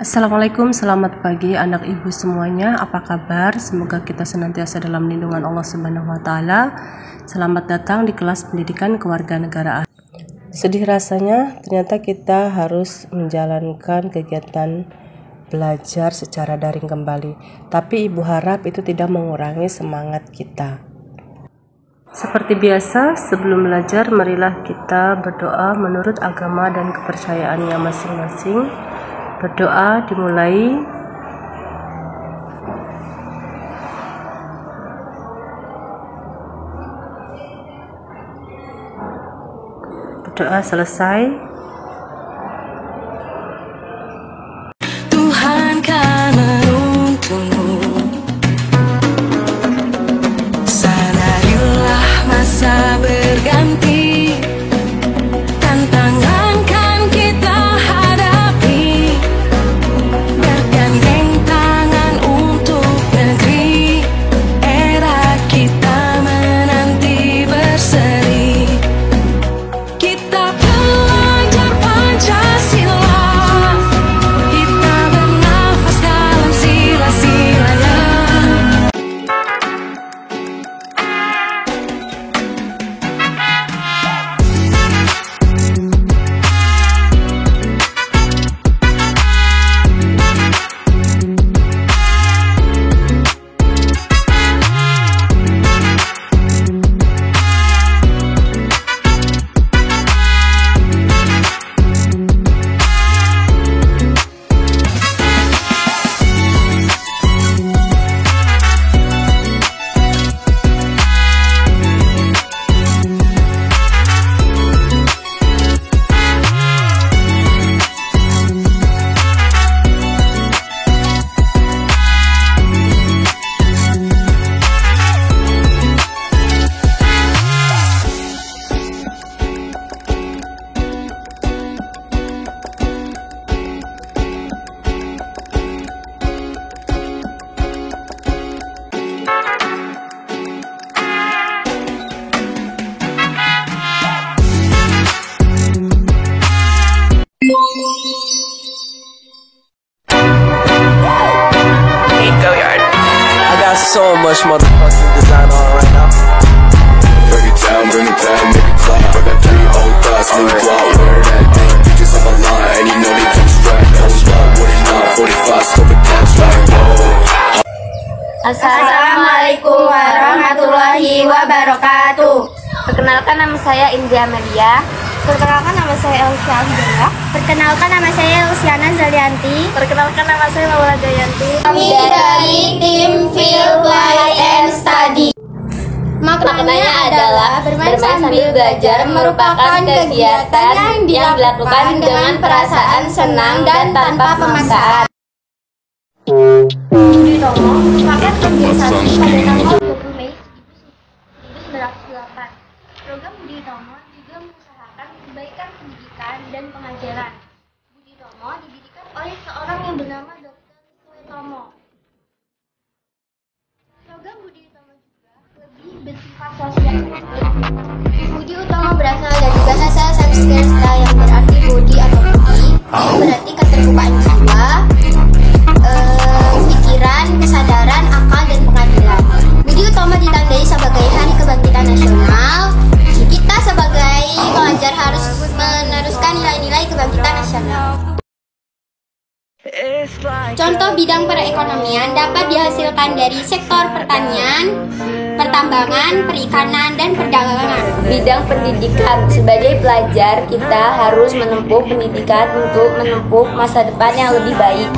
Assalamualaikum, selamat pagi anak ibu semuanya. Apa kabar? Semoga kita senantiasa dalam lindungan Allah Subhanahu wa taala. Selamat datang di kelas pendidikan kewarganegaraan. Sedih rasanya ternyata kita harus menjalankan kegiatan belajar secara daring kembali. Tapi ibu harap itu tidak mengurangi semangat kita. Seperti biasa, sebelum belajar marilah kita berdoa menurut agama dan kepercayaannya masing-masing. Berdoa dimulai. Berdoa selesai. Tuhan kan menuntunmu, sadarilah masa berganti, tantangan kan kita hadapi, bergandeng tangan untuk negeri, era kita menanti berseri. Kita pelajar Pancasila, kita bernafas dalam sila-silanya. So much motherfucking design on right now. Bring it down, make it clap. I got 3 old thoughts, new guap, wear that thing. Bitches on my line, and you know they come strapped. Hold up, what it not, 45, scope it catch like, whoa. Assalamualaikum warahmatullahi wabarakatuh. Perkenalkan, nama saya Indria Melia. Perkenalkan, nama saya Elvia Abdullah. Perkenalkan, nama saya Luciana Zalianti. Perkenalkan, nama saya Laura Jayanti. Kami dari tim Feel, Play, and Study. Maknanya adalah bermain sambil belajar merupakan kegiatan yang dilakukan dengan perasaan senang dan tanpa pemaksaan. Budi Utomo, paket organisasi pada tanggal 20 Mei 1998. Program Budi Utomo juga mengusahakan kebaikan pendidikan dan pengajaran. Budi Utomo didirikan oleh seorang yang bernama Dr. Suetomo. Program Budi Utomo juga lebih bersifat sosial. Budi Utomo berasal dari bahasa Sanskerta yang berarti budi atau budi, yang berarti keterbukaan jiwa, pikiran, kesadaran, akal, dan pengadilan. Budi Utomo ditandai sebagai Hari Kebangkitan Nasional. Kita sebagai pelajar harus meneruskan nilai-nilai kebangkitan nasional. Contoh bidang perekonomian dapat dihasilkan dari sektor pertanian, pertambangan, perikanan, dan perdagangan. Bidang pendidikan, sebagai pelajar kita harus menempuh pendidikan untuk menempuh masa depan yang lebih baik.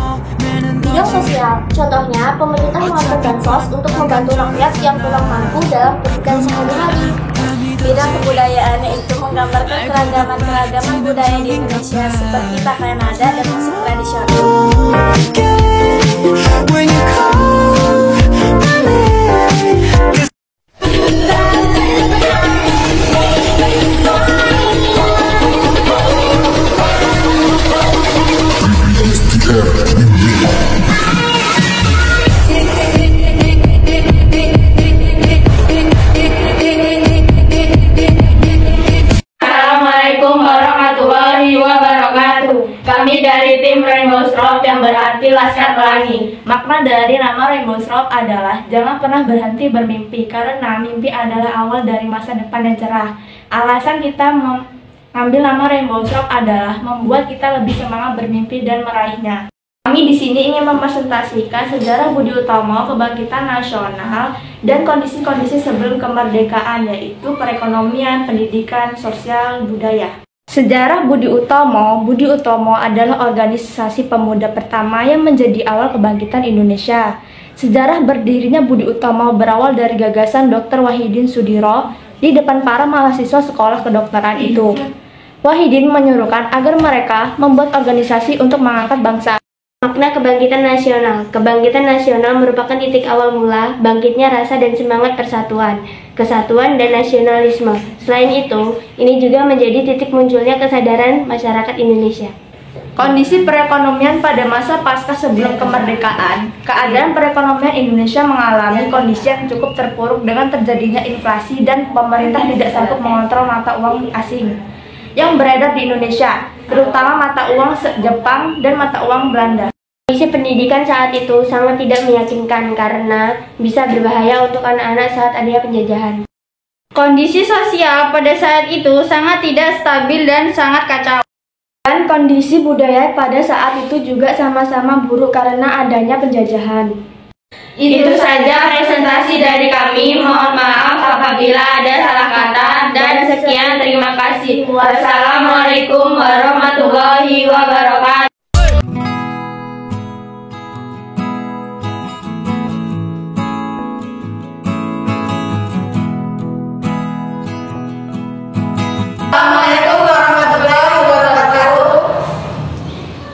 Bidang sosial, contohnya pemerintah mengatur bansos untuk membantu rakyat yang kurang mampu dalam kehidupan sehari-hari. Bidang kebudayaan, yaitu menggambarkan keragaman budaya di Indonesia seperti pakaian adat dan musik tradisional. Kami dari tim Rainbow Strobe yang yang berarti Laskar Pelangi. Makna dari nama Rainbow Shroud adalah jangan pernah berhenti bermimpi, karena mimpi adalah awal dari masa depan yang cerah. Alasan kita mengambil nama Rainbow Shroud adalah membuat kita lebih semangat bermimpi dan meraihnya. Kami di sini ingin mempresentasikan sejarah Budi Utomo, kebangkitan nasional, dan kondisi-kondisi sebelum kemerdekaan, yaitu perekonomian, pendidikan, sosial, budaya. Sejarah Budi Utomo adalah organisasi pemuda pertama yang menjadi awal kebangkitan Indonesia. Sejarah berdirinya Budi Utomo berawal dari gagasan Dr. Wahidin Sudiro di depan para mahasiswa sekolah kedokteran itu. Wahidin menyuruhkan agar mereka membuat organisasi untuk mengangkat bangsa. Makna kebangkitan nasional. Kebangkitan nasional merupakan titik awal mula bangkitnya rasa dan semangat persatuan, kesatuan, dan nasionalisme. Selain itu, ini juga menjadi titik munculnya kesadaran masyarakat Indonesia. Kondisi perekonomian pada masa pasca sebelum kemerdekaan. Keadaan perekonomian Indonesia mengalami kondisi yang cukup terpuruk dengan terjadinya inflasi dan pemerintah tidak sanggup mengontrol mata uang asing yang beredar di Indonesia, terutama mata uang Jepang dan mata uang Belanda. Kondisi pendidikan saat itu sangat tidak meyakinkan karena bisa berbahaya untuk anak-anak saat adanya penjajahan. Kondisi sosial pada saat itu sangat tidak stabil dan sangat kacau. Dan kondisi budaya pada saat itu juga sama-sama buruk karena adanya penjajahan. Itu saja presentasi dari kami. Mohon maaf apabila ada salah kata, dan sekian, terima kasih. Wassalamualaikum warahmatullahi wabarakatuh. Assalamualaikum warahmatullahi wabarakatuh.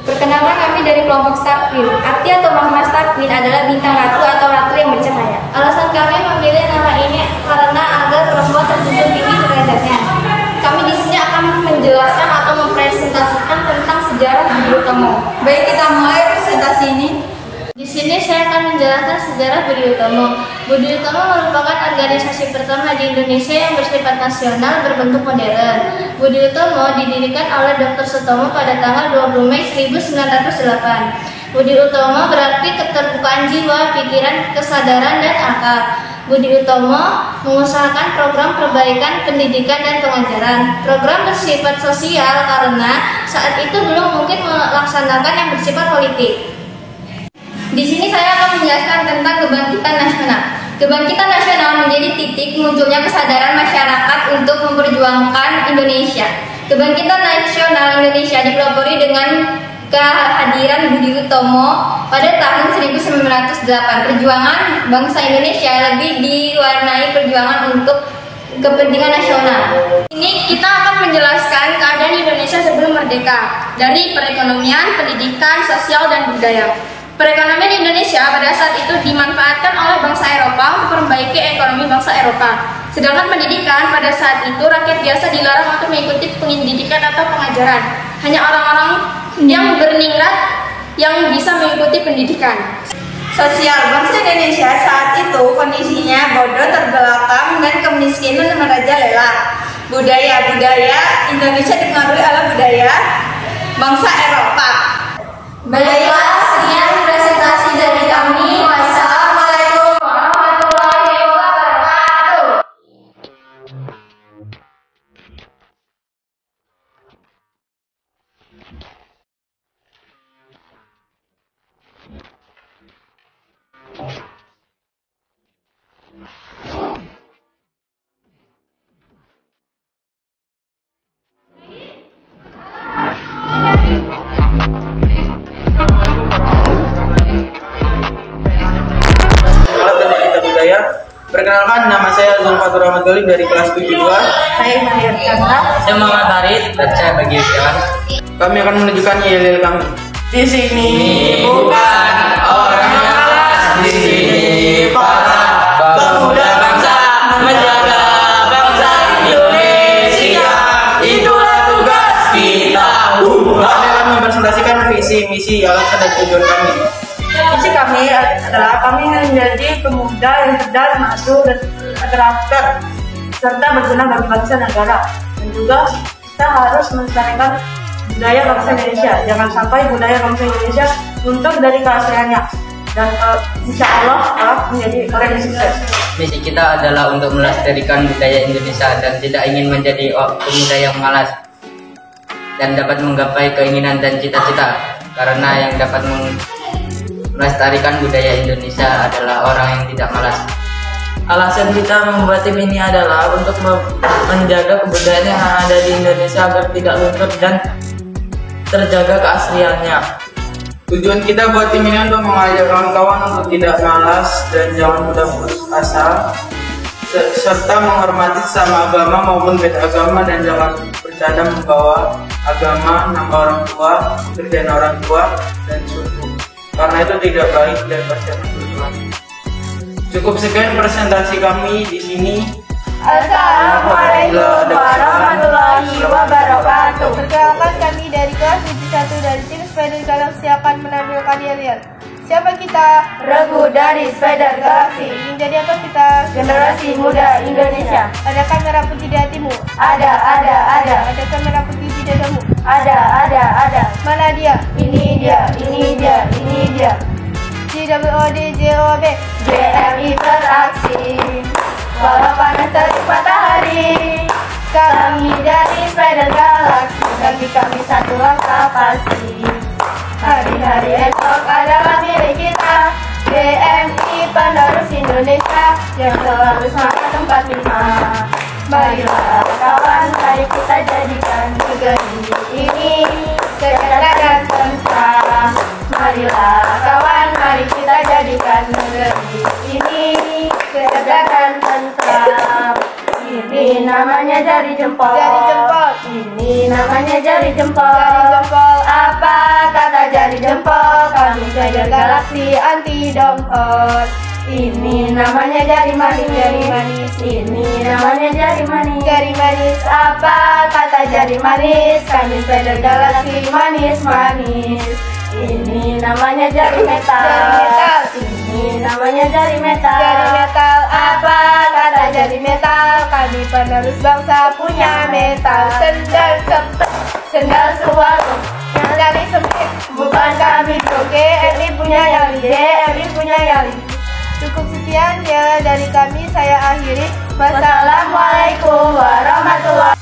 Perkenalkan, kami dari kelompok Starqueen. Arti atau makna Starqueen adalah bintang ratu atau ratu yang bercahaya. Alasan kami memilih nama ini karena agar perempuan terjunjung tinggi derajatnya. Kami di sini akan menjelaskan atau mempresentasikan tentang sejarah Budi Utomo. Baik, kita mulai presentasi ini. Di sini saya akan menjelaskan sejarah Budi Utomo. Budi Utomo merupakan organisasi pertama di Indonesia yang bersifat nasional berbentuk modern. Budi Utomo didirikan oleh Dr. Sutomo pada tanggal 20 Mei 1908. Budi Utomo berarti keterbukaan jiwa, pikiran, kesadaran, dan akal. Budi Utomo mengusahakan program perbaikan pendidikan dan pengajaran. Program bersifat sosial karena saat itu belum mungkin melaksanakan yang bersifat politik. Di sini saya akan menjelaskan tentang kebangkitan nasional. Kebangkitan nasional menjadi titik munculnya kesadaran masyarakat untuk memperjuangkan Indonesia. Kebangkitan nasional Indonesia dipelopori dengan kehadiran Budi Utomo pada tahun 1908. Perjuangan bangsa Indonesia lebih diwarnai perjuangan untuk kepentingan nasional. Ini kita akan menjelaskan keadaan Indonesia sebelum merdeka dari perekonomian, pendidikan, sosial, dan budaya. Perekonomian Indonesia pada saat itu dimanfaatkan oleh bangsa Eropa untuk memperbaiki ekonomi bangsa Eropa. Sedangkan pendidikan pada saat itu rakyat biasa dilarang untuk mengikuti pendidikan atau pengajaran. Hanya orang-orang yang berniat yang bisa mengikuti pendidikan. Sosial bangsa Indonesia saat itu kondisinya bodoh, terbelakang, dan kemiskinan merajalela. Budaya Indonesia dipengaruhi oleh budaya bangsa Eropa. Baiklah, sekian presentasi dari kami. Wassalamualaikum warahmatullahi wabarakatuh. Perkenalkan, nama saya Zulfatur Rahmat Galim dari kelas 72. Saya Mahir Chandra. Saya Muhammad Farid dan saya Bagi Irfan. Kami akan menunjukkan yel-yel kami. Di sini bukan orang yang kelas, di sini para pemuda bangsa menjaga bangsa Indonesia. Itulah tugas kita. Kami akan mempresentasikan visi, misi, alasan dan tujuan kami. Visi kami adalah kami menjadi pemuda yang cerdas, maju, dan karakter, serta berguna bagi bangsa dan negara. Dan juga kita harus melestarikan budaya bangsa Indonesia. Jangan sampai budaya bangsa Indonesia luntur dari keasliannya. Dan insya Allah menjadi orang yang sukses. Misi kita adalah untuk melestarikan budaya Indonesia dan tidak ingin menjadi pemuda yang malas dan dapat menggapai keinginan dan cita-cita, karena yang dapat melestarikan budaya Indonesia adalah orang yang tidak malas. Alasan kita membuat tim ini adalah untuk menjaga kebudayaan yang ada di Indonesia agar tidak luntur dan terjaga keasliannya. Tujuan kita buat tim ini untuk mengajak kawan-kawan untuk tidak malas dan jangan mudah putus asa, serta menghormati sesama agama maupun beda agama, dan jangan bercanda membawa agama, nama orang tua, pekerjaan orang tua, dan suku, karena itu tidak baik dan pasti akan berulang. Cukup sekian presentasi kami di sini. Assalamualaikum warahmatullahi wabarakatuh. Perkenalkan, kami dari kelas 71 dari tim Spider Galaxy akan menampilkan yel-yel. Siapa kita? Regu dari Spider Galaxy. Ingin jadi apa kita? Generasi muda Indonesia. Adakah merah putih di hatimu? Ada. Adakah merah putih di dadamu? Ada. Mana dia? Ini dia. JWOD JMI beraksi walau panas terik matahari. Kami dari Spider Galaxy, bagi kami satu langkah pasti. Hari-hari esok adalah milik kita. JMI penerus Indonesia yang selalu semangat 45. Marilah kawan, mari kita jadikan negeri ini sejahtera dan tentram. Marilah kawan, mari kita jadikan negeri ini sejahtera dan tentram. Ini namanya jari jempol. Ini namanya jari jempol. Apa kata jari jempol? Kami Spider Galaxy anti dongkol. Ini namanya jari manis. Ini namanya jari manis. Apa kata jari manis? Kami Spider Galaxy manis. Ini namanya jari metal. Ini namanya jari metal. Apa kata jari metal? Kami penerus bangsa punya metal. Sendal cepet, sendal suatu, yang dari sempit, bukan kami joge. Eri punya yali. Cukup sekian ya dari kami, saya akhiri. Wassalamualaikum warahmatullahi